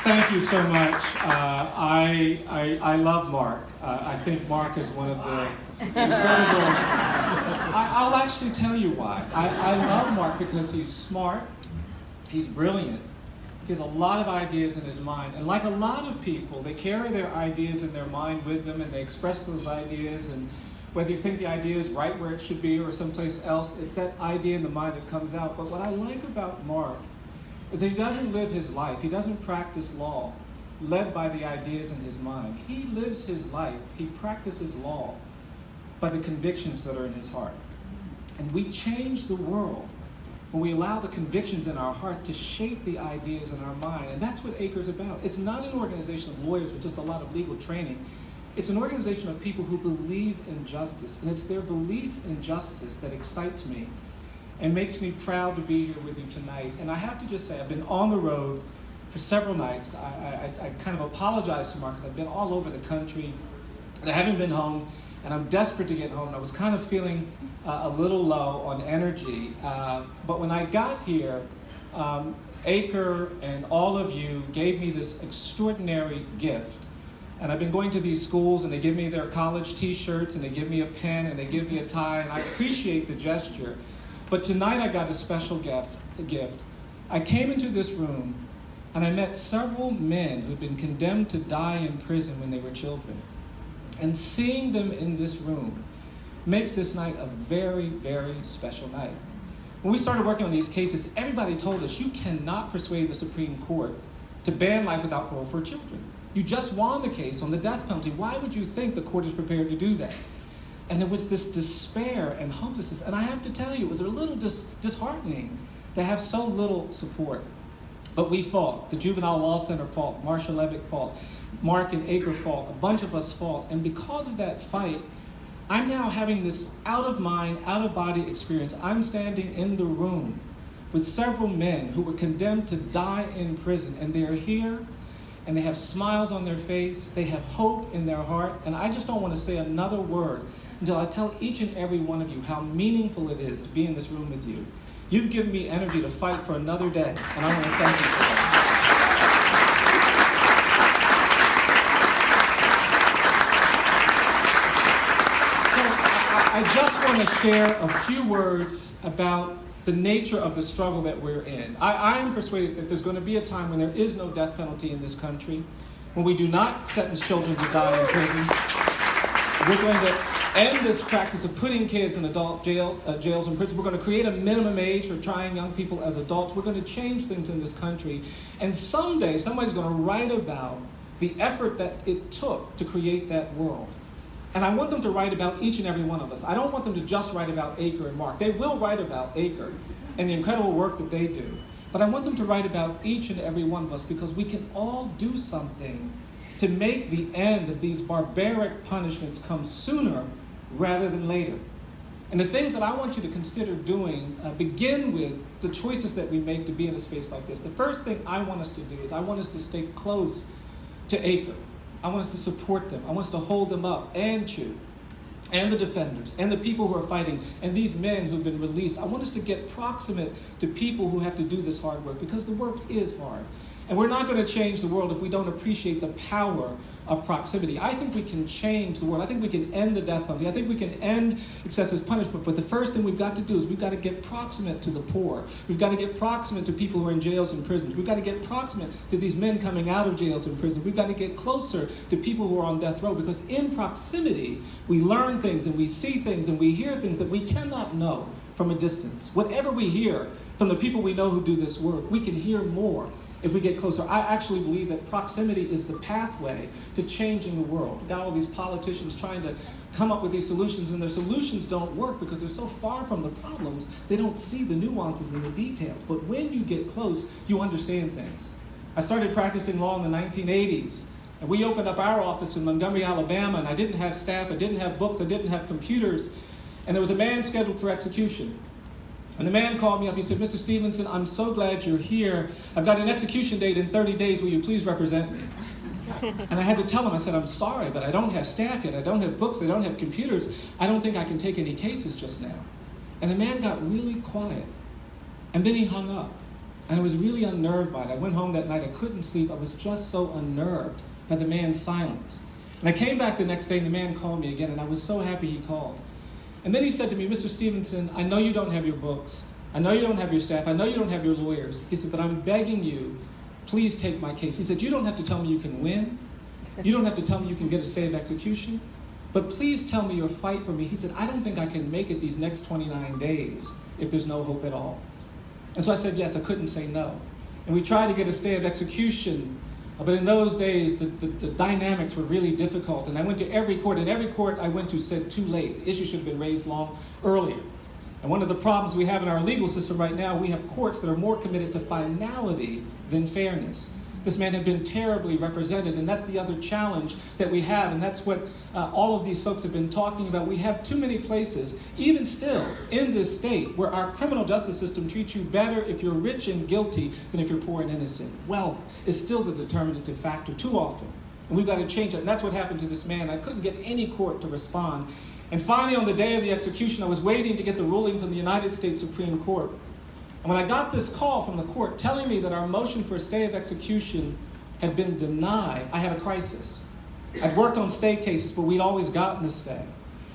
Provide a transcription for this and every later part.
Thank you so much. I love Mark. I think Mark is one of the incredible. I'll actually tell you why. I love Mark because he's smart, he's brilliant, he has a lot of ideas in his mind, and like a lot of people, they carry their ideas in their mind with them and they express those ideas, and whether you think the idea is right where it should be or someplace else, it's that idea in the mind that comes out. But what I like about Mark is that he doesn't live his life, he doesn't practice law led by the ideas in his mind. He lives his life, he practices law by the convictions that are in his heart. And we change the world when we allow the convictions in our heart to shape the ideas in our mind. And that's what ACCR is about. It's not an organization of lawyers with just a lot of legal training. It's an organization of people who believe in justice. And it's their belief in justice that excites me and makes me proud to be here with you tonight. And I have to just say, I've been on the road for several nights. I kind of apologize to Mark because I've been all over the country and I haven't been home, and I'm desperate to get home. And I was kind of feeling a little low on energy. But when I got here, ACCR and all of you gave me this extraordinary gift. And I've been going to these schools and they give me their college t-shirts and they give me a pen and they give me a tie, and I appreciate the gesture. But tonight I got a special gift. I came into this room and I met several men who'd been condemned to die in prison when they were children. And seeing them in this room makes this night a very, very special night. When we started working on these cases, everybody told us you cannot persuade the Supreme Court to ban life without parole for children. You just won the case on the death penalty. Why would you think the court is prepared to do that? And there was this despair and hopelessness. And I have to tell you, it was a little disheartening to have so little support. But we fought. The Juvenile Law Center fought. Marcia Levick fought. Mark and ACCR fought. A bunch of us fought. And because of that fight, I'm now having this out-of-mind, out-of-body experience. I'm standing in the room with several men who were condemned to die in prison. And they're here, and they have smiles on their face. They have hope in their heart. And I just don't want to say another word until I tell each and every one of you how meaningful it is to be in this room with you. You've given me energy to fight for another day, and I want to thank you for that. So I just want to share a few words about the nature of the struggle that we're in. I am persuaded that there's going to be a time when there is no death penalty in this country, when we do not sentence children to die in prison. We're going to end this practice of putting kids in adult jails and prisons. We're going to create a minimum age for trying young people as adults. We're going to change things in this country. And someday, somebody's going to write about the effort that it took to create that world. And I want them to write about each and every one of us. I don't want them to just write about ACCR and Mark. They will write about ACCR and the incredible work that they do. But I want them to write about each and every one of us, because we can all do something to make the end of these barbaric punishments come sooner rather than later. And the things that I want you to consider doing begin with the choices that we make to be in a space like this. The first thing I want us to do is I want us to stay close to ACCR. I want us to support them. I want us to hold them up, and CHU, and the defenders, and the people who are fighting, and these men who've been released. I want us to get proximate to people who have to do this hard work, because the work is hard. And we're not going to change the world if we don't appreciate the power of proximity. I think we can change the world. I think we can end the death penalty. I think we can end excessive punishment. But the first thing we've got to do is we've got to get proximate to the poor. We've got to get proximate to people who are in jails and prisons. We've got to get proximate to these men coming out of jails and prisons. We've got to get closer to people who are on death row, because in proximity, we learn things and we see things and we hear things that we cannot know from a distance. Whatever we hear from the people we know who do this work, we can hear more if we get closer. I actually believe that proximity is the pathway to changing the world. We've got all these politicians trying to come up with these solutions, and their solutions don't work because they're so far from the problems, they don't see the nuances and the details. But when you get close, you understand things. I started practicing law in the 1980s, and we opened up our office in Montgomery, Alabama, and I didn't have staff, I didn't have books, I didn't have computers, and there was a man scheduled for execution. And the man called me up, he said, "Mr. Stevenson, I'm so glad you're here. I've got an execution date in 30 days, will you please represent me?" And I had to tell him, I said, "I'm sorry, but I don't have staff yet, I don't have books, I don't have computers, I don't think I can take any cases just now." And the man got really quiet, and then he hung up. And I was really unnerved by it. I went home that night, I couldn't sleep. I was just so unnerved by the man's silence. And I came back the next day and the man called me again, and I was so happy he called. And then he said to me, Mr. Stevenson, I know you don't have your books. I know you don't have your staff. I know you don't have your lawyers. He said, but I'm begging you, please take my case. He said, you don't have to tell me you can win. You don't have to tell me you can get a stay of execution. But please tell me you'll fight for me. He said, I don't think I can make it these next 29 days if there's no hope at all. And so I said, yes, I couldn't say no. And we tried to get a stay of execution, but in those days, the dynamics were really difficult. And I went to every court, and every court I went to said too late. The issue should have been raised long earlier. And one of the problems we have in our legal system right now, we have courts that are more committed to finality than fairness. This man had been terribly represented, and that's the other challenge that we have, and that's what all of these folks have been talking about. We have too many places, even still in this state, where our criminal justice system treats you better if you're rich and guilty than if you're poor and innocent. Wealth is still the determinative factor too often, and we've got to change that. And that's what happened to this man. I couldn't get any court to respond. And finally, on the day of the execution, I was waiting to get the ruling from the United States Supreme Court. And when I got this call from the court telling me that our motion for a stay of execution had been denied, I had a crisis. I'd worked on stay cases, but we'd always gotten a stay.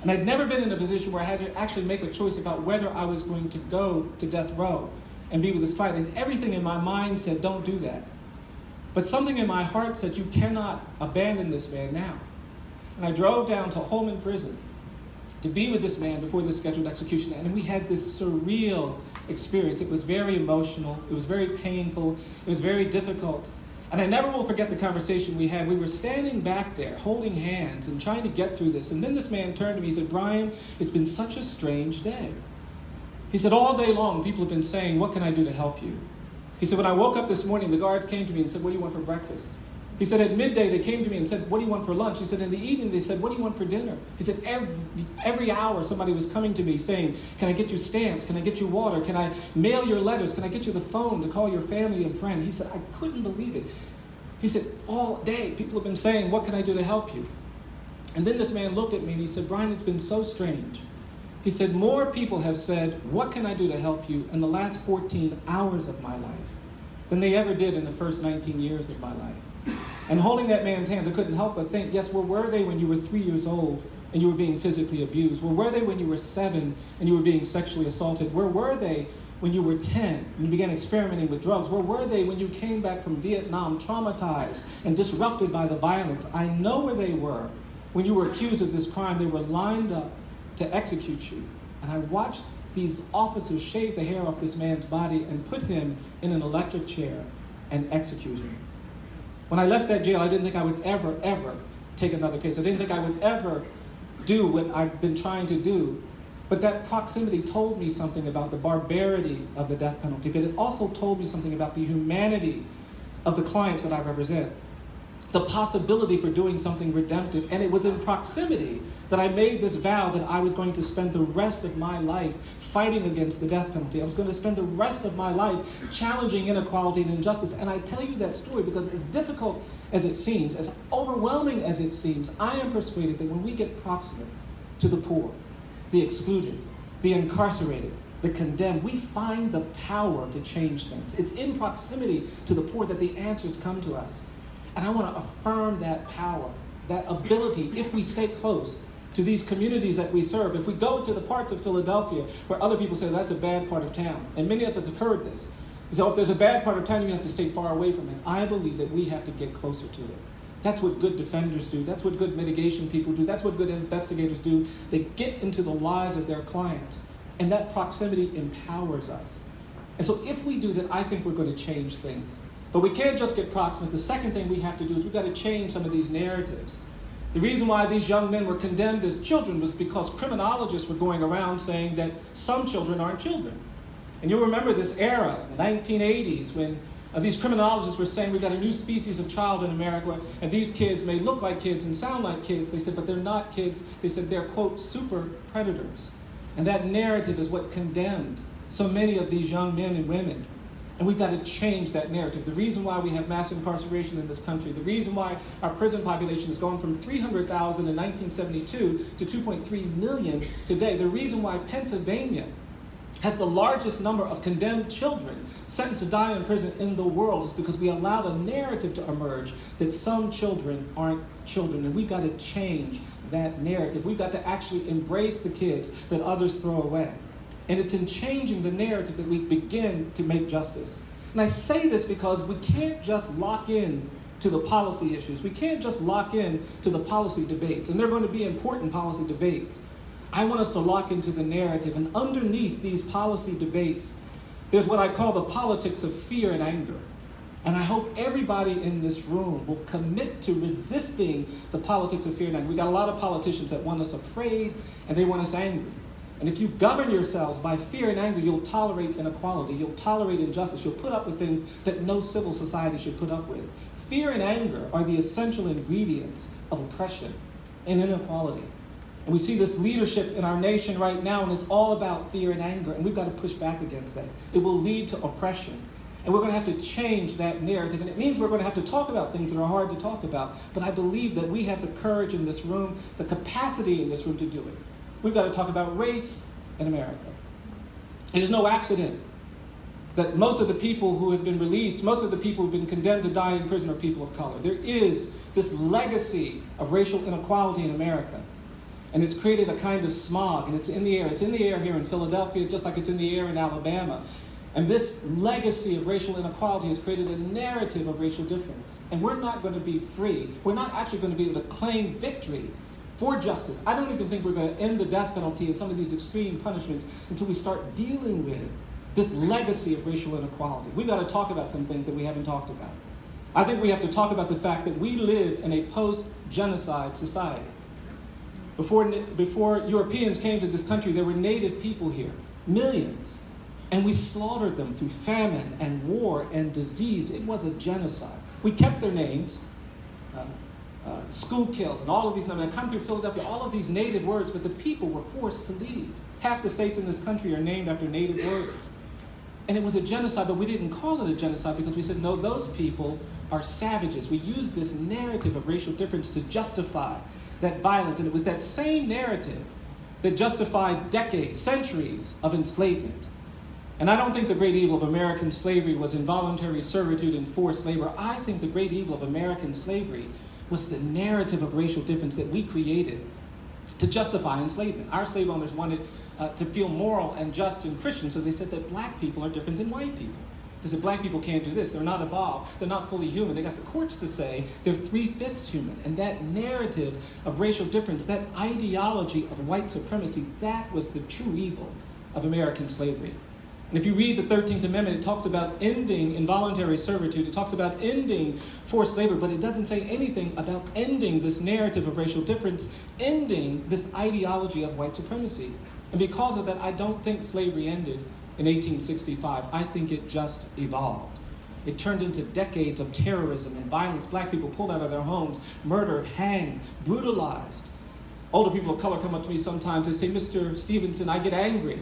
And I'd never been in a position where I had to actually make a choice about whether I was going to go to death row and be with this client. And everything in my mind said, don't do that. But something in my heart said, you cannot abandon this man now. And I drove down to Holman Prison to be with this man before the scheduled execution. And we had this surreal experience. It was very emotional. It was very painful. It was very difficult. And I never will forget the conversation we had. We were standing back there holding hands and trying to get through this. And then this man turned to me. He said, Bryan, it's been such a strange day. He said, all day long, people have been saying, what can I do to help you? He said, when I woke up this morning, the guards came to me and said, what do you want for breakfast? He said, at midday, they came to me and said, what do you want for lunch? He said, in the evening, they said, what do you want for dinner? He said, every hour, somebody was coming to me saying, can I get you stamps? Can I get you water? Can I mail your letters? Can I get you the phone to call your family and friend? He said, I couldn't believe it. He said, all day, people have been saying, what can I do to help you? And then this man looked at me and he said, Bryan, it's been so strange. He said, more people have said, what can I do to help you in the last 14 hours of my life than they ever did in the first 19 years of my life. And holding that man's hand, I couldn't help but think, yes, where were they when you were 3 years old and you were being physically abused? Where were they when you were 7 and you were being sexually assaulted? Where were they when you were 10 and you began experimenting with drugs? Where were they when you came back from Vietnam traumatized and disrupted by the violence? I know where they were when you were accused of this crime. They were lined up to execute you. And I watched these officers shave the hair off this man's body and put him in an electric chair and execute him. When I left that jail, I didn't think I would ever take another case. I didn't think I would ever do what I've been trying to do. But that proximity told me something about the barbarity of the death penalty, but it also told me something about the humanity of the clients that I represent, the possibility for doing something redemptive. And it was in proximity that I made this vow that I was going to spend the rest of my life fighting against the death penalty. I was going to spend the rest of my life challenging inequality and injustice. And I tell you that story because as difficult as it seems, as overwhelming as it seems, I am persuaded that when we get proximate to the poor, the excluded, the incarcerated, the condemned, we find the power to change things. It's in proximity to the poor that the answers come to us. And I want to affirm that power, that ability, if we stay close to these communities that we serve. If we go to the parts of Philadelphia where other people say that's a bad part of town, and many of us have heard this. So if there's a bad part of town, you have to stay far away from it. I believe that we have to get closer to it. That's what good defenders do. That's what good mitigation people do. That's what good investigators do. They get into the lives of their clients, and that proximity empowers us. And so if we do that, I think we're going to change things. But we can't just get proximate. The second thing we have to do is we've got to change some of these narratives. The reason why these young men were condemned as children was because criminologists were going around saying that some children aren't children. And you'll remember this era, the 1980s, when these criminologists were saying we've got a new species of child in America, and these kids may look like kids and sound like kids. They said, but they're not kids. They said they're, quote, super predators. And that narrative is what condemned so many of these young men and women. And we've got to change that narrative. The reason why we have mass incarceration in this country, the reason why our prison population has gone from 300,000 in 1972 to 2.3 million today, the reason why Pennsylvania has the largest number of condemned children sentenced to die in prison in the world is because we allowed a narrative to emerge that some children aren't children, and we've got to change that narrative. We've got to actually embrace the kids that others throw away. And it's in changing the narrative that we begin to make justice. And I say this because we can't just lock in to the policy issues. We can't just lock in to the policy debates, and they're going to be important policy debates. I want us to lock into the narrative, and underneath these policy debates, there's what I call the politics of fear and anger. And I hope everybody in this room will commit to resisting the politics of fear and anger. We got a lot of politicians that want us afraid and they want us angry. And if you govern yourselves by fear and anger, you'll tolerate inequality, you'll tolerate injustice, you'll put up with things that no civil society should put up with. Fear and anger are the essential ingredients of oppression and inequality. And we see this leadership in our nation right now, and it's all about fear and anger, and we've got to push back against that. It will lead to oppression. And we're going to have to change that narrative, and it means we're going to have to talk about things that are hard to talk about. But I believe that we have the courage in this room, the capacity in this room to do it. We've got to talk about race in America. It is no accident that most of the people who have been released, most of the people who have been condemned to die in prison are people of color. There is this legacy of racial inequality in America. And it's created a kind of smog, and it's in the air. It's in the air here in Philadelphia, just like it's in the air in Alabama. And this legacy of racial inequality has created a narrative of racial difference. And we're not going to be free. We're not actually going to be able to claim victory for justice. I don't even think we're going to end the death penalty and some of these extreme punishments until we start dealing with this legacy of racial inequality. We've got to talk about some things that we haven't talked about. I think we have to talk about the fact that we live in a post-genocide society. Before Europeans came to this country, there were native people here, millions. And we slaughtered them through famine and war and disease. It was a genocide. We kept their names, Schuylkill and all of these names. I come through Philadelphia, all of these native words, but the people were forced to leave. Half the states in this country are named after native words. And it was a genocide, but we didn't call it a genocide because we said, no, those people are savages. We used this narrative of racial difference to justify that violence. And it was that same narrative that justified decades, centuries of enslavement. And I don't think the great evil of American slavery was involuntary servitude and forced labor. I think the great evil of American slavery was the narrative of racial difference that we created to justify enslavement. Our slave owners wanted to feel moral and just and Christian, so they said that black people are different than white people. They said black people can't do this, they're not evolved, they're not fully human. They got the courts to say they're 3/5 human. And that narrative of racial difference, that ideology of white supremacy, that was the true evil of American slavery. And if you read the 13th Amendment, it talks about ending involuntary servitude. It talks about ending forced labor, but it doesn't say anything about ending this narrative of racial difference, ending this ideology of white supremacy. And because of that, I don't think slavery ended in 1865. I think it just evolved. It turned into decades of terrorism and violence. Black people pulled out of their homes, murdered, hanged, brutalized. Older people of color come up to me sometimes. They say, Mr. Stevenson, I get angry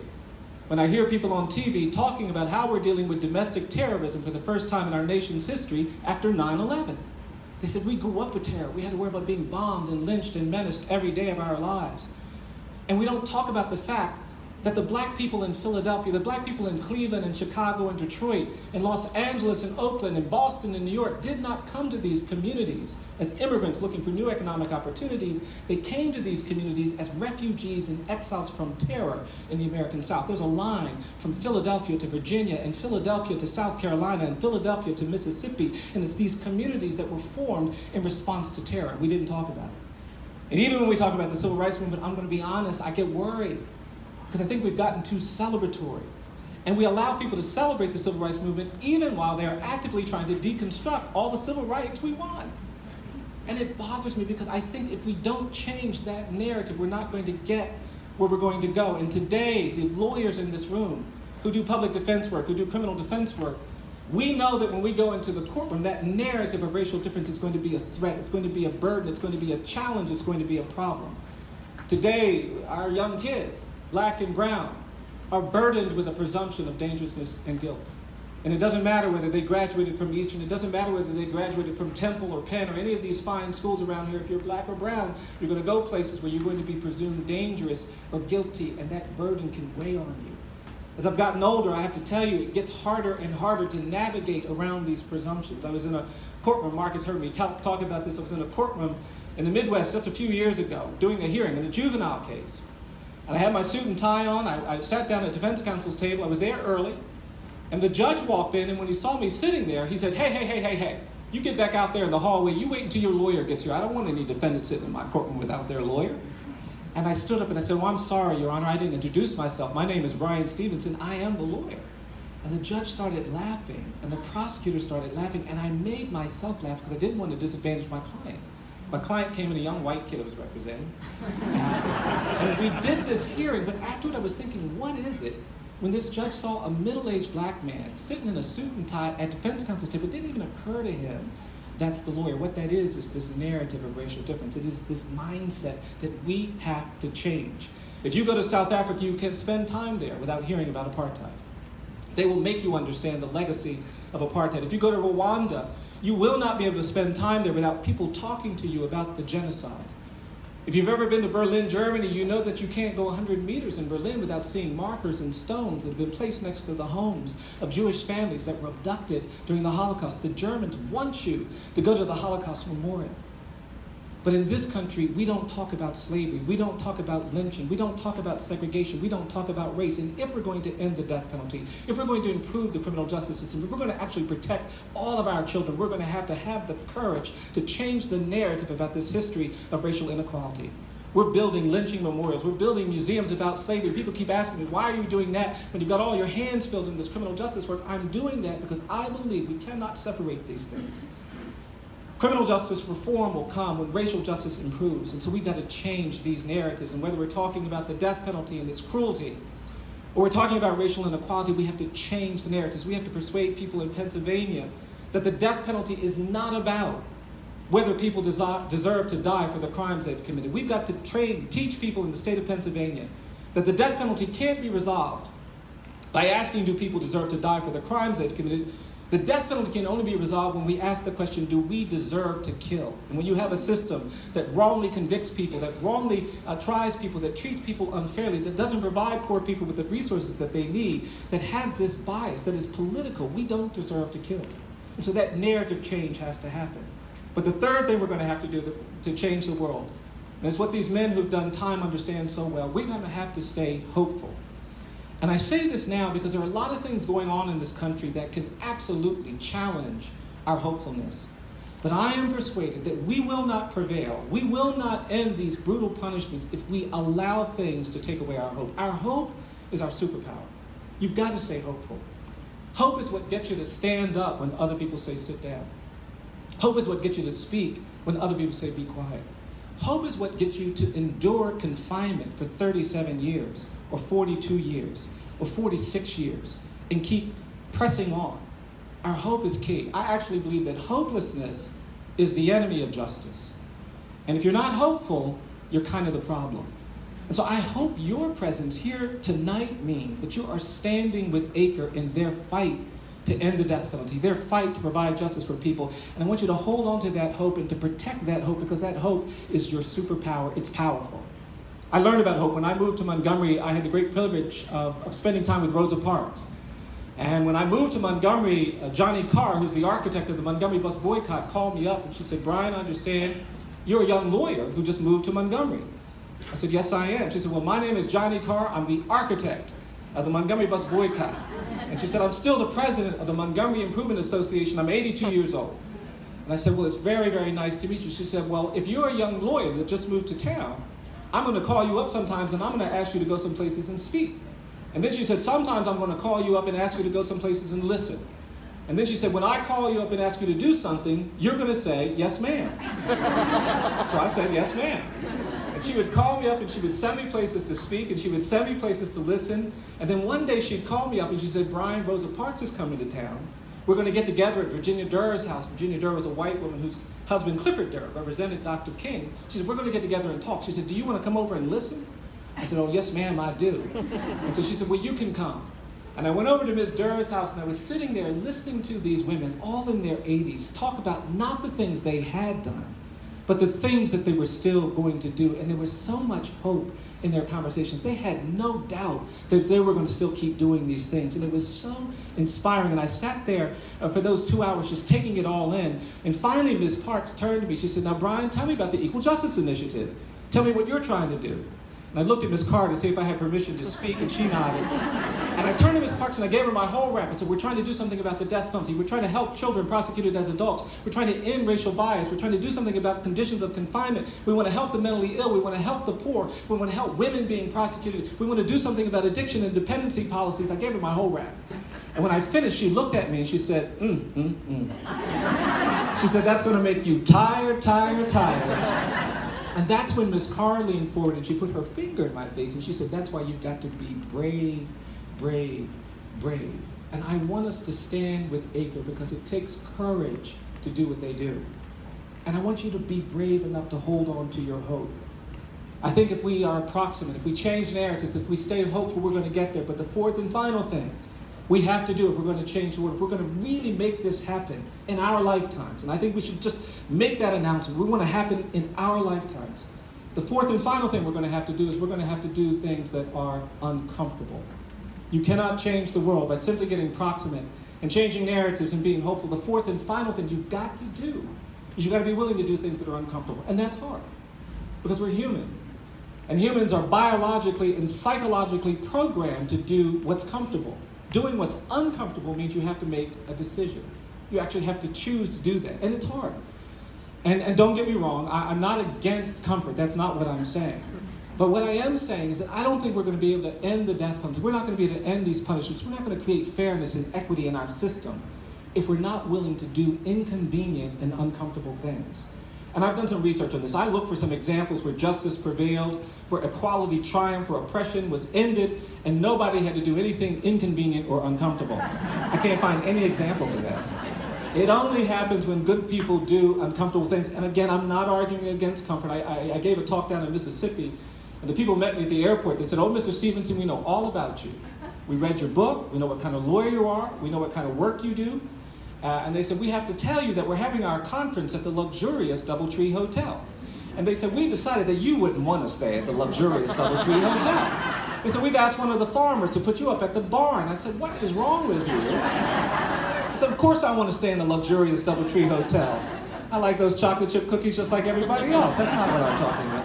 when I hear people on TV talking about how we're dealing with domestic terrorism for the first time in our nation's history after 9/11. They said, we grew up with terror. We had to worry about being bombed and lynched and menaced every day of our lives. And we don't talk about the fact that the black people in Philadelphia, the black people in Cleveland and Chicago and Detroit and Los Angeles and Oakland and Boston and New York did not come to these communities as immigrants looking for new economic opportunities. They came to these communities as refugees and exiles from terror in the American South. There's a line from Philadelphia to Virginia and Philadelphia to South Carolina and Philadelphia to Mississippi, and it's these communities that were formed in response to terror. We didn't talk about it. And even when we talk about the civil rights movement, I'm going to be honest, I get worried. Because I think we've gotten too celebratory. And we allow people to celebrate the civil rights movement even while they're actively trying to deconstruct all the civil rights we want. And it bothers me because I think if we don't change that narrative, we're not going to get where we're going to go. And today, the lawyers in this room who do public defense work, who do criminal defense work, we know that when we go into the courtroom, that narrative of racial difference is going to be a threat, it's going to be a burden, it's going to be a challenge, it's going to be a problem. Today, our young kids, black and brown, are burdened with a presumption of dangerousness and guilt. And it doesn't matter whether they graduated from Eastern, it doesn't matter whether they graduated from Temple or Penn or any of these fine schools around here. If you're black or brown, you're going to go places where you're going to be presumed dangerous or guilty, and that burden can weigh on you. As I've gotten older, I have to tell you, it gets harder and harder to navigate around these presumptions. I was in a courtroom, Mark has heard me talk about this. I was in a courtroom in the Midwest just a few years ago doing a hearing in a juvenile case. And I had my suit and tie on. I sat down at defense counsel's table. I was there early. And the judge walked in, and when he saw me sitting there, he said, hey, you get back out there in the hallway. You wait until your lawyer gets here. I don't want any defendant sitting in my courtroom without their lawyer. And I stood up and I said, well, I'm sorry, Your Honor, I didn't introduce myself. My name is Bryan Stevenson. I am the lawyer. And the judge started laughing, and the prosecutor started laughing, and I made myself laugh because I didn't want to disadvantage my client. My client came in, a young white kid I was representing. And we did this hearing, but afterward I was thinking, what is it when this judge saw a middle-aged black man sitting in a suit and tie at defense counsel's table? It didn't even occur to him that's the lawyer. What that is this narrative of racial difference. It is this mindset that we have to change. If you go to South Africa, you can't spend time there without hearing about apartheid. They will make you understand the legacy of apartheid. If you go to Rwanda, you will not be able to spend time there without people talking to you about the genocide. If you've ever been to Berlin, Germany, you know that you can't go 100 meters in Berlin without seeing markers and stones that have been placed next to the homes of Jewish families that were abducted during the Holocaust. The Germans want you to go to the Holocaust Memorial. But in this country, we don't talk about slavery. We don't talk about lynching. We don't talk about segregation. We don't talk about race. And if we're going to end the death penalty, if we're going to improve the criminal justice system, if we're going to actually protect all of our children, we're going to have the courage to change the narrative about this history of racial inequality. We're building lynching memorials. We're building museums about slavery. People keep asking me, why are you doing that when you've got all your hands filled in this criminal justice work? I'm doing that because I believe we cannot separate these things. Criminal justice reform will come when racial justice improves, and so we've got to change these narratives. And whether we're talking about the death penalty and its cruelty, or we're talking about racial inequality, we have to change the narratives. We have to persuade people in Pennsylvania that the death penalty is not about whether people deserve to die for the crimes they've committed. We've got to teach people in the state of Pennsylvania that the death penalty can't be resolved by asking, do people deserve to die for the crimes they've committed? The death penalty can only be resolved when we ask the question, do we deserve to kill? And when you have a system that wrongly convicts people, that wrongly tries people, that treats people unfairly, that doesn't provide poor people with the resources that they need, that has this bias, that is political, we don't deserve to kill. And so that narrative change has to happen. But the third thing we're going to have to do to change the world, and it's what these men who've done time understand so well, we're going to have to stay hopeful. And I say this now because there are a lot of things going on in this country that can absolutely challenge our hopefulness. But I am persuaded that we will not prevail. We will not end these brutal punishments if we allow things to take away our hope. Our hope is our superpower. You've got to stay hopeful. Hope is what gets you to stand up when other people say sit down. Hope is what gets you to speak when other people say be quiet. Hope is what gets you to endure confinement for 37 years, or 42 years, or 46 years, and keep pressing on. Our hope is key. I actually believe that hopelessness is the enemy of justice. And if you're not hopeful, you're kind of the problem. And so I hope your presence here tonight means that you are standing with ACCR in their fight to end the death penalty, their fight to provide justice for people. And I want you to hold on to that hope and to protect that hope, because that hope is your superpower. It's powerful. I learned about hope. When I moved to Montgomery, I had the great privilege of spending time with Rosa Parks. And when I moved to Montgomery, Johnny Carr, who's the architect of the Montgomery bus boycott, called me up and she said, Bryan, I understand you're a young lawyer who just moved to Montgomery. I said, yes, I am. She said, well, my name is Johnny Carr. I'm the architect of the Montgomery bus boycott. And she said, I'm still the president of the Montgomery Improvement Association. I'm 82 years old. And I said, well, it's very, very nice to meet you. She said, well, if you're a young lawyer that just moved to town, I'm going to call you up sometimes and I'm going to ask you to go some places and speak. And then she said, sometimes I'm going to call you up and ask you to go some places and listen. And then she said, when I call you up and ask you to do something, you're going to say, yes, ma'am. So I said, yes, ma'am. And she would call me up and she would send me places to speak and she would send me places to listen. And then one day she'd call me up and she said, Bryan, Rosa Parks is coming to town. We're going to get together at Virginia Durr's house. Virginia Durr was a white woman whose husband, Clifford Durr, represented Dr. King. She said, we're going to get together and talk. She said, do you want to come over and listen? I said, oh, yes, ma'am, I do. And so she said, well, you can come. And I went over to Ms. Durr's house and I was sitting there listening to these women, all in their 80s, talk about not the things they had done, but the things that they were still going to do. And there was so much hope in their conversations. They had no doubt that they were going to still keep doing these things. And it was so inspiring. And I sat there for those 2 hours just taking it all in. And finally, Ms. Parks turned to me. She said, "Now, Bryan, tell me about the Equal Justice Initiative. Tell me what you're trying to do." And I looked at Ms. Carr to see if I had permission to speak, and she nodded. And I turned to Ms. Parks and I gave her my whole rap. I said, "We're trying to do something about the death penalty. We're trying to help children prosecuted as adults. We're trying to end racial bias. We're trying to do something about conditions of confinement. We want to help the mentally ill. We want to help the poor. We want to help women being prosecuted. We want to do something about addiction and dependency policies." I gave her my whole rap. And when I finished, she looked at me and she said, She said, "That's going to make you tired, tired, tired." And that's when Ms. Carr leaned forward and she put her finger in my face and she said, "That's why you've got to be brave, brave, brave." And I want us to stand with ACCR because it takes courage to do what they do. And I want you to be brave enough to hold on to your hope. I think if we are approximate, if we change narratives, if we stay hopeful, we're going to get there. But the fourth and final thing we have to do if we're going to change the world, if we're going to really make this happen in our lifetimes, and I think we should just make that announcement, we want to happen in our lifetimes. The fourth and final thing we're going to have to do is we're going to have to do things that are uncomfortable. You cannot change the world by simply getting proximate and changing narratives and being hopeful. The fourth and final thing you've got to do is you've got to be willing to do things that are uncomfortable. And that's hard because we're human. And humans are biologically and psychologically programmed to do what's comfortable. Doing what's uncomfortable means you have to make a decision. You actually have to choose to do that, and it's hard. And don't get me wrong, I'm not against comfort. That's not what I'm saying. But what I am saying is that I don't think we're going to be able to end the death penalty. We're not going to be able to end these punishments. We're not going to create fairness and equity in our system if we're not willing to do inconvenient and uncomfortable things. And I've done some research on this. I looked for some examples where justice prevailed, where equality triumphed, where oppression was ended, and nobody had to do anything inconvenient or uncomfortable. I can't find any examples of that. It only happens when good people do uncomfortable things. And again, I'm not arguing against comfort. I gave a talk down in Mississippi, and the people met me at the airport. They said, "Oh, Mr. Stevenson, we know all about you. We read your book. We know what kind of lawyer you are. We know what kind of work you do." And they said, "We have to tell you that we're having our conference at the luxurious DoubleTree Hotel." And they said, "We decided that you wouldn't want to stay at the luxurious DoubleTree Hotel." They said, "We've asked one of the farmers to put you up at the barn." I said, "What is wrong with you?" I said, "Of course I want to stay in the luxurious DoubleTree Hotel. I like those chocolate chip cookies just like everybody else." That's not what I'm talking about.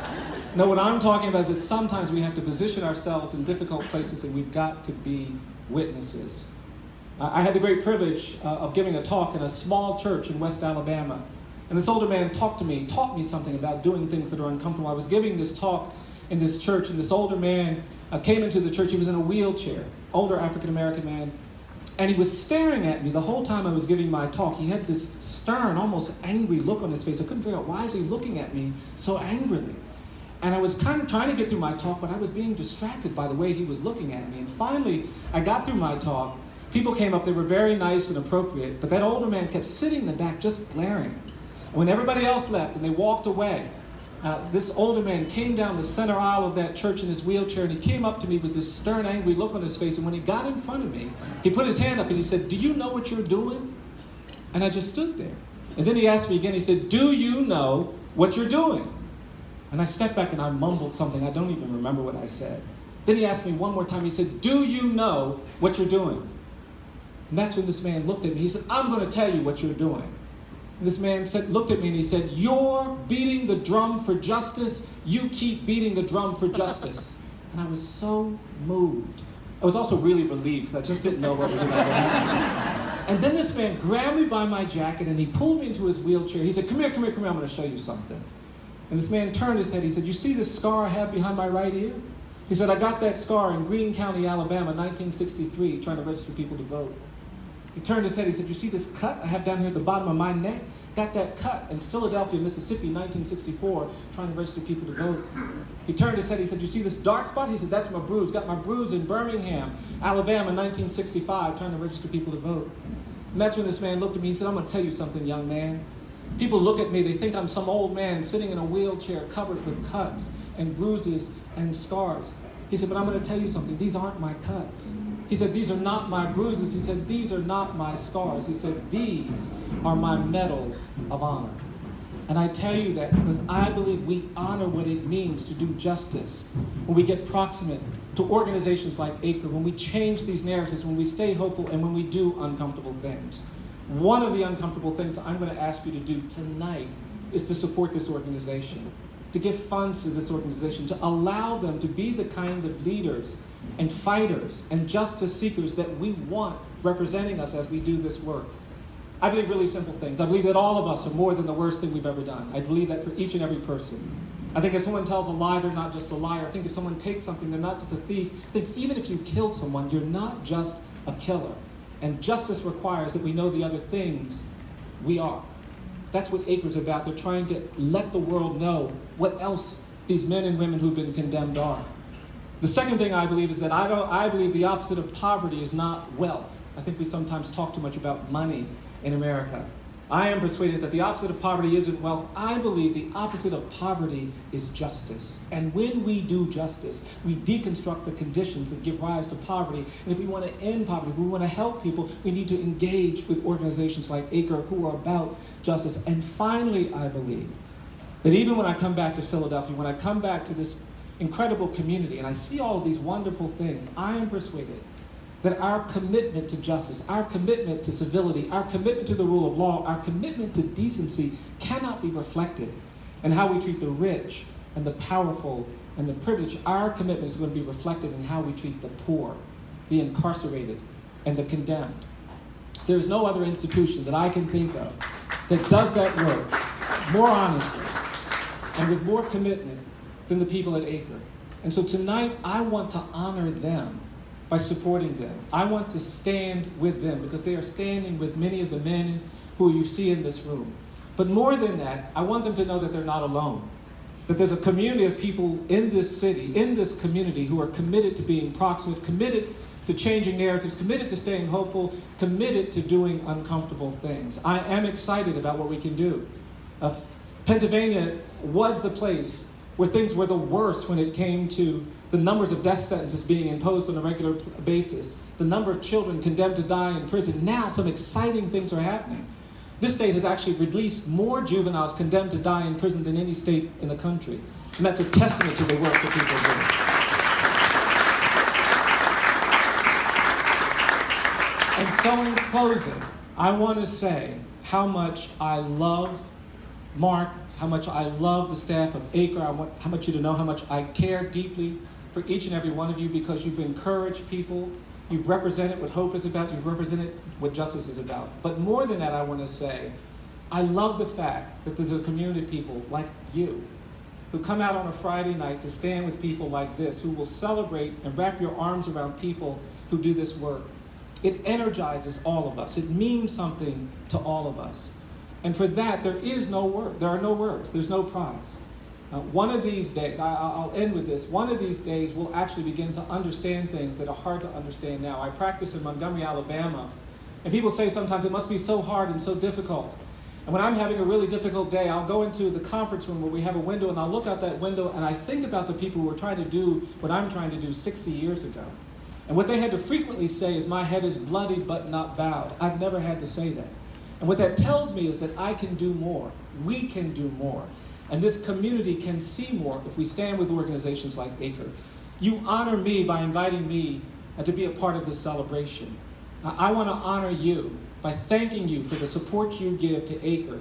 No, what I'm talking about is that sometimes we have to position ourselves in difficult places and we've got to be witnesses. I had the great privilege of giving a talk in a small church in West Alabama. And this older man taught me something about doing things that are uncomfortable. I was giving this talk in this church, and this older man came into the church. He was in a wheelchair, older African-American man. And he was staring at me the whole time I was giving my talk. He had this stern, almost angry look on his face. I couldn't figure out why is he looking at me so angrily. And I was kind of trying to get through my talk, but I was being distracted by the way he was looking at me. And finally, I got through my talk. People came up, they were very nice and appropriate, but that older man kept sitting in the back just glaring. And when everybody else left and they walked away, this older man came down the center aisle of that church in his wheelchair, and he came up to me with this stern, angry look on his face. And when he got in front of me, he put his hand up and he said, "Do you know what you're doing?" And I just stood there. And then he asked me again, he said, "Do you know what you're doing?" And I stepped back and I mumbled something. I don't even remember what I said. Then he asked me one more time, he said, "Do you know what you're doing?" And that's when this man looked at me. He said, "I'm going to tell you what you're doing." And this man looked at me and he said, "You're beating the drum for justice. You keep beating the drum for justice." And I was so moved. I was also really relieved because I just didn't know what was about to happen. And then this man grabbed me by my jacket and he pulled me into his wheelchair. He said, "Come here, come here, come here. I'm going to show you something." And this man turned his head. He said, "You see this scar I have behind my right ear?" He said, "I got that scar in Greene County, Alabama, 1963, trying to register people to vote." He turned his head. He said, "You see this cut I have down here at the bottom of my neck? Got that cut in Philadelphia, Mississippi, 1964, trying to register people to vote." He turned his head. He said, "You see this dark spot?" He said, "That's my bruise. Got my bruise in Birmingham, Alabama, 1965, trying to register people to vote." And that's when this man looked at me. He said, "I'm going to tell you something, young man. People look at me, they think I'm some old man sitting in a wheelchair covered with cuts and bruises and scars." He said, "But I'm going to tell you something. These aren't my cuts." He said, "These are not my bruises." He said, "These are not my scars." He said, "These are my medals of honor." And I tell you that because I believe we honor what it means to do justice. When we get proximate to organizations like ACCR, when we change these narratives, when we stay hopeful, and when we do uncomfortable things. One of the uncomfortable things I'm going to ask you to do tonight is to support this organization, to give funds to this organization, to allow them to be the kind of leaders and fighters and justice seekers that we want representing us as we do this work. I believe really simple things. I believe that all of us are more than the worst thing we've ever done. I believe that for each and every person. I think if someone tells a lie, they're not just a liar. I think if someone takes something, they're not just a thief. I think even if you kill someone, you're not just a killer. And justice requires that we know the other things we are. That's what ACCR's about. They're trying to let the world know what else these men and women who've been condemned are. The second thing I believe is that I believe the opposite of poverty is not wealth. I think we sometimes talk too much about money in America. I am persuaded that the opposite of poverty isn't wealth. I believe the opposite of poverty is justice. And when we do justice, we deconstruct the conditions that give rise to poverty. And if we want to end poverty, if we want to help people, we need to engage with organizations like ACCR who are about justice. And finally, I believe that even when I come back to Philadelphia, when I come back to this incredible community and I see all of these wonderful things, I am persuaded that our commitment to justice, our commitment to civility, our commitment to the rule of law, our commitment to decency cannot be reflected in how we treat the rich and the powerful and the privileged. Our commitment is going to be reflected in how we treat the poor, the incarcerated, and the condemned. There's no other institution that I can think of that does that work more honestly and with more commitment than the people at ACCR. And so tonight, I want to honor them by supporting them. I want to stand with them because they are standing with many of the men who you see in this room. But more than that, I want them to know that they're not alone. That there's a community of people in this city, in this community, who are committed to being proximate, committed to changing narratives, committed to staying hopeful, committed to doing uncomfortable things. I am excited about what we can do. Pennsylvania was the place where things were the worst when it came to the numbers of death sentences being imposed on a regular basis, the number of children condemned to die in prison. Now some exciting things are happening. This state has actually released more juveniles condemned to die in prison than any state in the country. And that's a testament to the work that people are doing. And so in closing, I want to say how much I love Mark, how much I love the staff of ACCR. I want you to know how much I care deeply for each and every one of you because you've encouraged people, you've represented what hope is about, you've represented what justice is about. But more than that, I want to say, I love the fact that there's a community of people like you who come out on a Friday night to stand with people like this, who will celebrate and wrap your arms around people who do this work. It energizes all of us. It means something to all of us. And for that, there is no word. There are no words. There's no prize. One of these days, I'll end with this, one of these days we'll actually begin to understand things that are hard to understand now. I practice in Montgomery, Alabama, and people say sometimes it must be so hard and so difficult. And when I'm having a really difficult day, I'll go into the conference room where we have a window, and I'll look out that window and I think about the people who were trying to do what I'm trying to do 60 years ago. And what they had to frequently say is, my head is bloody but not bowed. I've never had to say that. And what that tells me is that I can do more. We can do more. And this community can see more if we stand with organizations like ACCR. You honor me by inviting me to be a part of this celebration. I want to honor you by thanking you for the support you give to ACCR,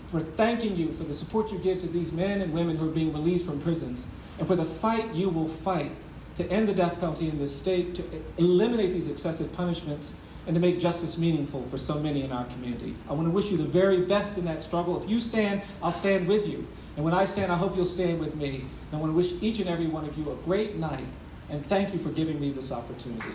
for thanking you for the support you give to these men and women who are being released from prisons, and for the fight you will fight to end the death penalty in this state, to eliminate these excessive punishments, and to make justice meaningful for so many in our community. I want to wish you the very best in that struggle. If you stand, I'll stand with you. And when I stand, I hope you'll stand with me. And I want to wish each and every one of you a great night, and thank you for giving me this opportunity.